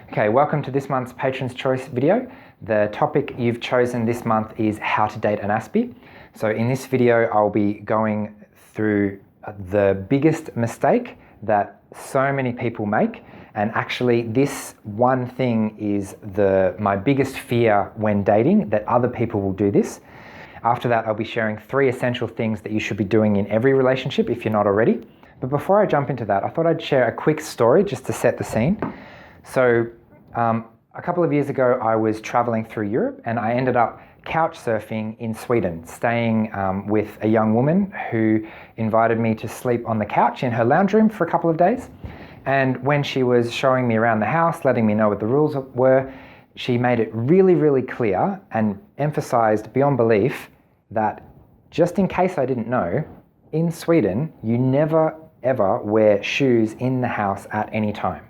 Okay, welcome to this month's Patron's Choice video. The topic you've chosen this month is how to date an Aspie. So in this video, I'll be going through the biggest mistake that so many people make. And actually this one thing is my biggest fear when dating, that other people will do this. After that, I'll be sharing 3 essential things that you should be doing in every relationship if you're not already. But before I jump into that, I thought I'd share a quick story just to set the scene. So a couple of years ago, I was traveling through Europe and I ended up couch surfing in Sweden, staying with a young woman who invited me to sleep on the couch in her lounge room for a couple of days. And when she was showing me around the house, letting me know what the rules were, she made it really, really clear and emphasized beyond belief that, just in case I didn't know, in Sweden, you never ever wear shoes in the house at any time.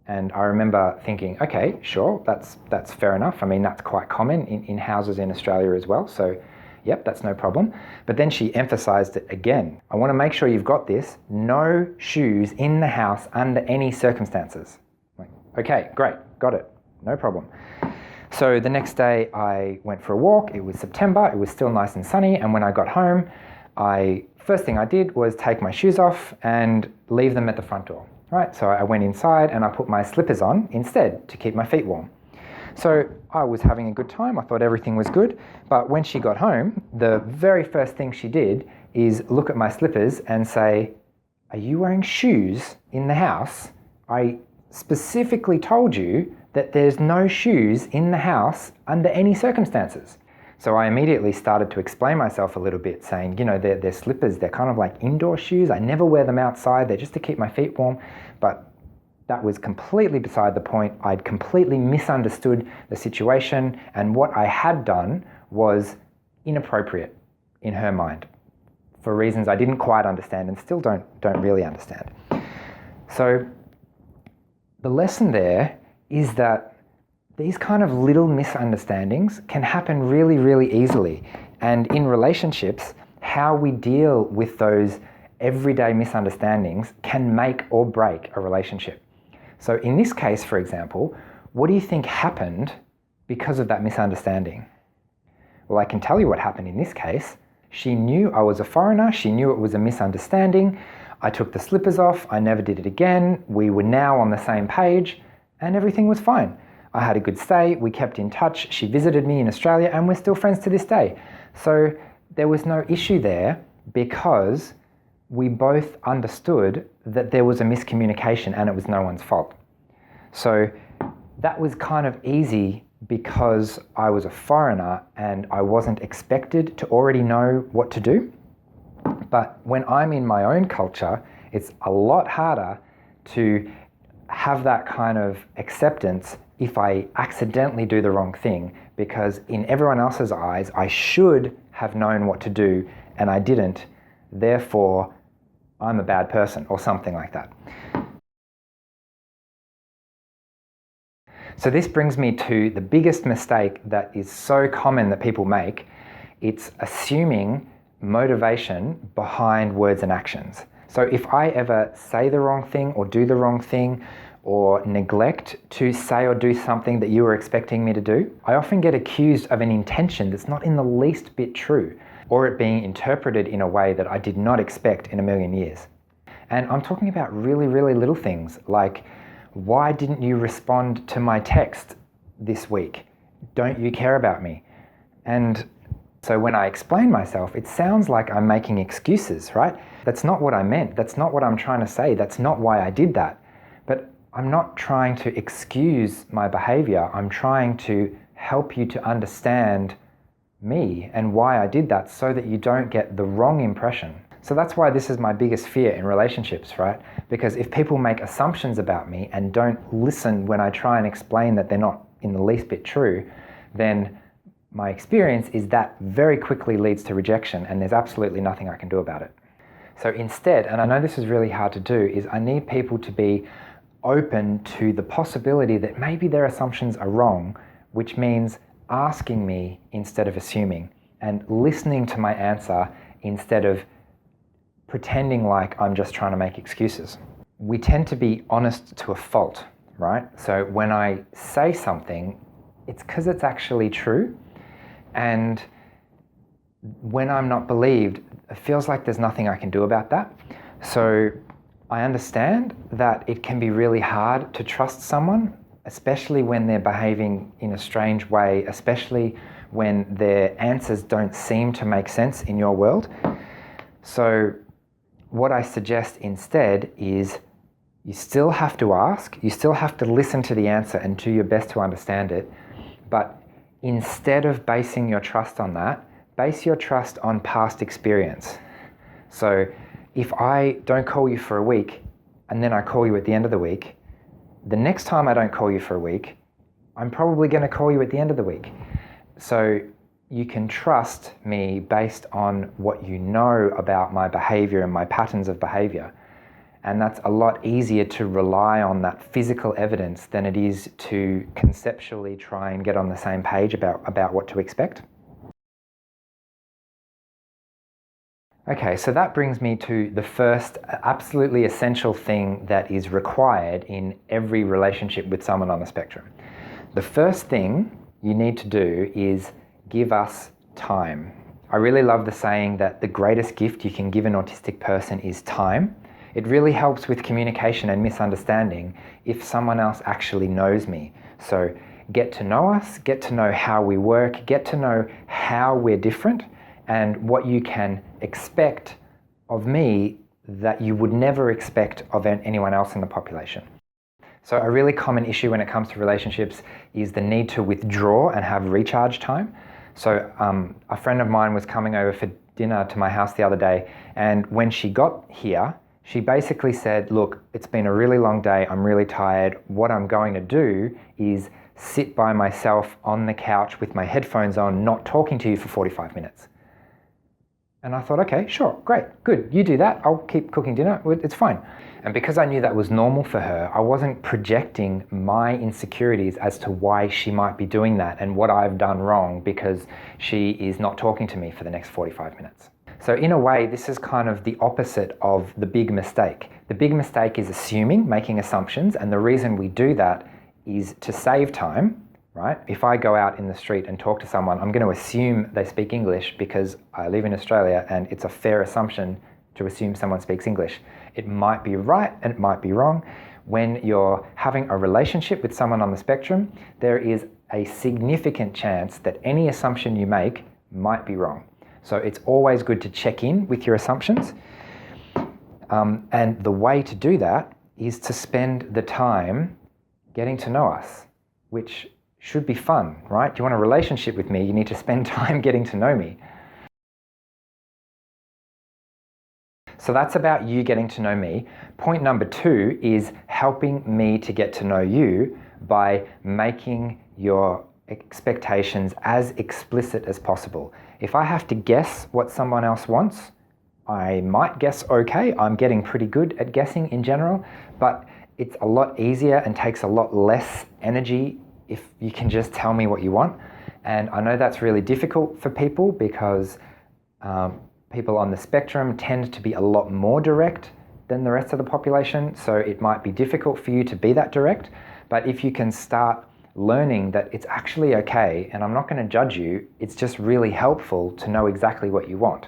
And I remember thinking, okay, sure, that's fair enough. I mean, that's quite common in houses in Australia as well. So, yep, that's no problem. But then she emphasized it again. I want to make sure you've got this. No shoes in the house under any circumstances. Like, okay, great, got it, no problem. So the next day I went for a walk. It was September. It was still nice and sunny. And when I got home, first thing I did was take my shoes off and leave them at the front door. Right, so I went inside and I put my slippers on instead to keep my feet warm. So I was having a good time. I thought everything was good. But when she got home, the very first thing she did is look at my slippers and say, "Are you wearing shoes in the house? I specifically told you that there's no shoes in the house under any circumstances." So I immediately started to explain myself a little bit, saying, you know, they're slippers, they're kind of like indoor shoes. I never wear them outside, they're just to keep my feet warm. But that was completely beside the point. I'd completely misunderstood the situation, and what I had done was inappropriate in her mind for reasons I didn't quite understand and still don't really understand. So the lesson there is that these kind of little misunderstandings can happen really, really easily. And in relationships, how we deal with those everyday misunderstandings can make or break a relationship. So in this case, for example, what do you think happened because of that misunderstanding? Well, I can tell you what happened in this case. She knew I was a foreigner. She knew it was a misunderstanding. I took the slippers off. I never did it again. We were now on the same page and everything was fine. I had a good stay, we kept in touch, she visited me in Australia and we're still friends to this day. So there was no issue there because we both understood that there was a miscommunication and it was no one's fault. So that was kind of easy because I was a foreigner and I wasn't expected to already know what to do. But when I'm in my own culture, it's a lot harder to have that kind of acceptance if I accidentally do the wrong thing, because in everyone else's eyes, I should have known what to do and I didn't, therefore I'm a bad person or something like that. So this brings me to the biggest mistake that is so common that people make. It's assuming motivation behind words and actions. So if I ever say the wrong thing or do the wrong thing, or neglect to say or do something that you were expecting me to do, I often get accused of an intention that's not in the least bit true, or it being interpreted in a way that I did not expect in a million years. And I'm talking about really, really little things like, why didn't you respond to my text this week? Don't you care about me? And so when I explain myself, it sounds like I'm making excuses, right? That's not what I meant. That's not what I'm trying to say. That's not why I did that. But I'm not trying to excuse my behavior. I'm trying to help you to understand me and why I did that so that you don't get the wrong impression. So that's why this is my biggest fear in relationships, right? Because if people make assumptions about me and don't listen when I try and explain that they're not in the least bit true, then my experience is that very quickly leads to rejection and there's absolutely nothing I can do about it. So instead, and I know this is really hard to do, is I need people to be open to the possibility that maybe their assumptions are wrong, which means asking me instead of assuming and listening to my answer instead of pretending like I'm just trying to make excuses. We tend to be honest to a fault. right? So when I say something, it's because it's actually true. And when I'm not believed, it feels like there's nothing I can do about that. So I understand that it can be really hard to trust someone, especially when they're behaving in a strange way, especially when their answers don't seem to make sense in your world. So what I suggest instead is you still have to ask, you still have to listen to the answer and do your best to understand it. But instead of basing your trust on that, base your trust on past experience. So if I don't call you for a week and then I call you at the end of the week, the next time I don't call you for a week, I'm probably going to call you at the end of the week. So you can trust me based on what you know about my behavior and my patterns of behavior. And that's a lot easier to rely on that physical evidence than it is to conceptually try and get on the same page about what to expect. Okay, so that brings me to the first absolutely essential thing that is required in every relationship with someone on the spectrum. The first thing you need to do is give us time. I really love the saying that the greatest gift you can give an autistic person is time. It really helps with communication and misunderstanding if someone else actually knows me. So get to know us, get to know how we work, get to know how we're different and what you can expect of me that you would never expect of anyone else in the population. So a really common issue when it comes to relationships is the need to withdraw and have recharge time. So a friend of mine was coming over for dinner to my house the other day, and when she got here, she basically said, look, it's been a really long day, I'm really tired. What I'm going to do is sit by myself on the couch with my headphones on, not talking to you for 45 minutes. And I thought, okay, sure, great, good, you do that, I'll keep cooking dinner, it's fine. And because I knew that was normal for her, I wasn't projecting my insecurities as to why she might be doing that and what I've done wrong because she is not talking to me for the next 45 minutes. So in a way, this is kind of the opposite of the big mistake. The big mistake is assuming, making assumptions, and the reason we do that is to save time, right? If I go out in the street and talk to someone, I'm going to assume they speak English because I live in Australia and it's a fair assumption to assume someone speaks English. It might be right and it might be wrong. When you're having a relationship with someone on the spectrum, there is a significant chance that any assumption you make might be wrong. So it's always good to check in with your assumptions. And the way to do that is to spend the time getting to know us, which should be fun, right? You want a relationship with me, you need to spend time getting to know me. So that's about you getting to know me. Point number 2 is helping me to get to know you by making your expectations as explicit as possible. If I have to guess what someone else wants, I might guess okay. I'm getting pretty good at guessing in general, but it's a lot easier and takes a lot less energy if you can just tell me what you want. And I know that's really difficult for people because people on the spectrum tend to be a lot more direct than the rest of the population, so it might be difficult for you to be that direct. But if you can start learning that it's actually okay and I'm not going to judge you, it's just really helpful to know exactly what you want.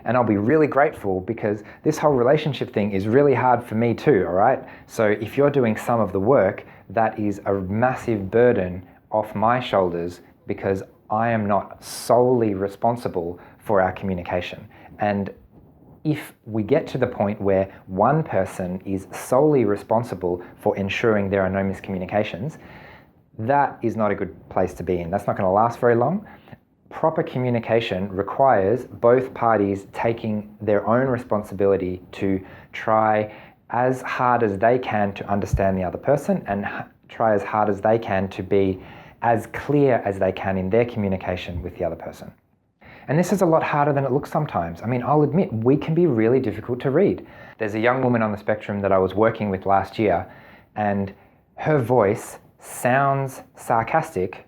And I'll be really grateful because this whole relationship thing is really hard for me too, all right? So if you're doing some of the work, that is a massive burden off my shoulders because I am not solely responsible for our communication. And if we get to the point where one person is solely responsible for ensuring there are no miscommunications, that is not a good place to be in. That's not going to last very long. Proper communication requires both parties taking their own responsibility to try as hard as they can to understand the other person and try as hard as they can to be as clear as they can in their communication with the other person. And this is a lot harder than it looks sometimes. I mean, I'll admit, we can be really difficult to read. There's a young woman on the spectrum that I was working with last year, and her voice sounds sarcastic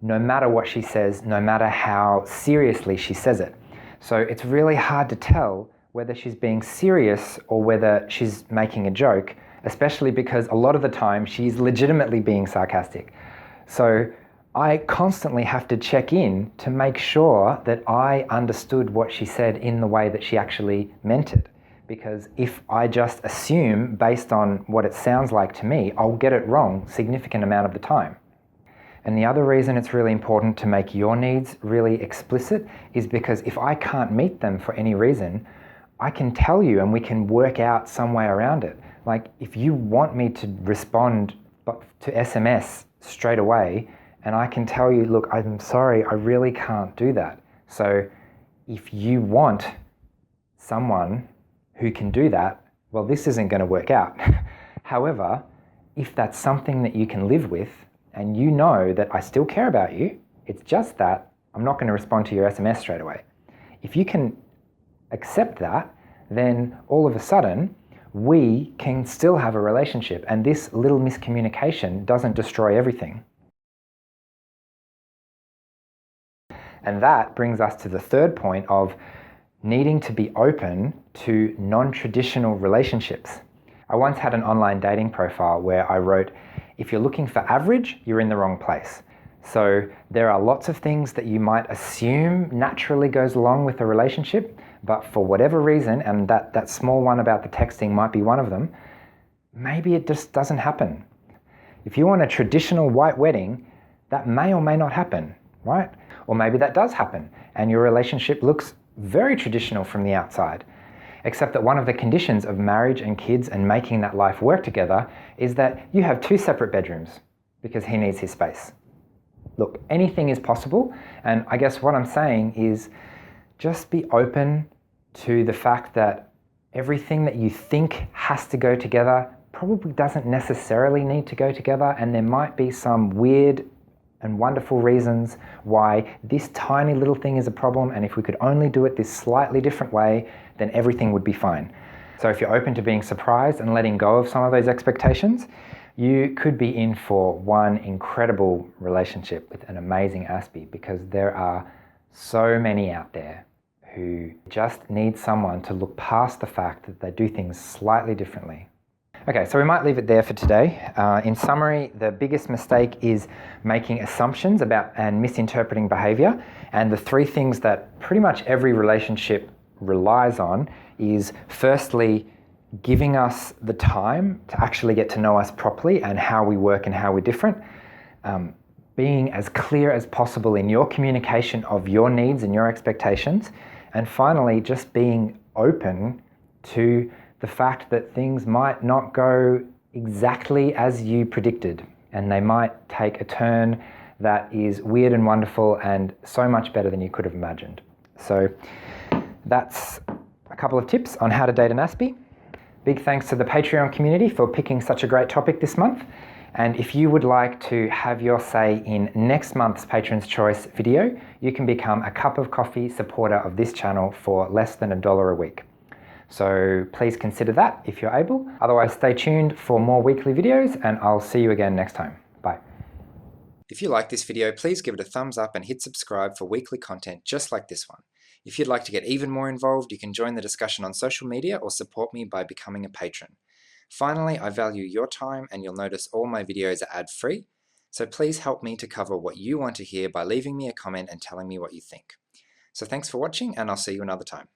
no matter what she says, no matter how seriously she says it. So it's really hard to tell whether she's being serious or whether she's making a joke, especially because a lot of the time she's legitimately being sarcastic. So I constantly have to check in to make sure that I understood what she said in the way that she actually meant it. Because if I just assume based on what it sounds like to me, I'll get it wrong a significant amount of the time. And the other reason it's really important to make your needs really explicit is because if I can't meet them for any reason, I can tell you and we can work out some way around it. Like if you want me to respond to SMS straight away, and I can tell you, look, I'm sorry, I really can't do that. So if you want someone who can do that, well, this isn't going to work out. However, if that's something that you can live with, and you know that I still care about you, it's just that I'm not going to respond to your SMS straight away. If you can accept that, then all of a sudden, we can still have a relationship, and this little miscommunication doesn't destroy everything. And that brings us to the third point of needing to be open to non-traditional relationships. I once had an online dating profile where I wrote, if you're looking for average, you're in the wrong place. So there are lots of things that you might assume naturally goes along with a relationship, but for whatever reason, and that small one about the texting might be one of them, maybe it just doesn't happen. If you want a traditional white wedding, that may or may not happen, right? Or maybe that does happen, and your relationship looks very traditional from the outside. Except that one of the conditions of marriage and kids and making that life work together is that you have 2 separate bedrooms because he needs his space. Look, anything is possible, and I guess what I'm saying is just be open to the fact that everything that you think has to go together probably doesn't necessarily need to go together, and there might be some weird and wonderful reasons why this tiny little thing is a problem, and if we could only do it this slightly different way, then everything would be fine. So if you're open to being surprised and letting go of some of those expectations, you could be in for one incredible relationship with an amazing Aspie, because there are so many out there who just need someone to look past the fact that they do things slightly differently. Okay, so we might leave it there for today. In summary, the biggest mistake is making assumptions about and misinterpreting behavior. And the 3 things that pretty much every relationship relies on is, firstly, giving us the time to actually get to know us properly and how we work and how we're different. Being as clear as possible in your communication of your needs and your expectations. And finally, just being open to the fact that things might not go exactly as you predicted, and they might take a turn that is weird and wonderful and so much better than you could have imagined. So that's a couple of tips on how to date an Aspie. Big thanks to the Patreon community for picking such a great topic this month. And if you would like to have your say in next month's Patron's Choice video, you can become a cup of coffee supporter of this channel for less than $1 a week. So please consider that if you're able. Otherwise, stay tuned for more weekly videos, and I'll see you again next time. Bye. If you like this video, please give it a thumbs up and hit subscribe for weekly content just like this one. If you'd like to get even more involved, you can join the discussion on social media or support me by becoming a patron. Finally, I value your time, and you'll notice all my videos are ad-free, so please help me to cover what you want to hear by leaving me a comment and telling me what you think. So thanks for watching, and I'll see you another time.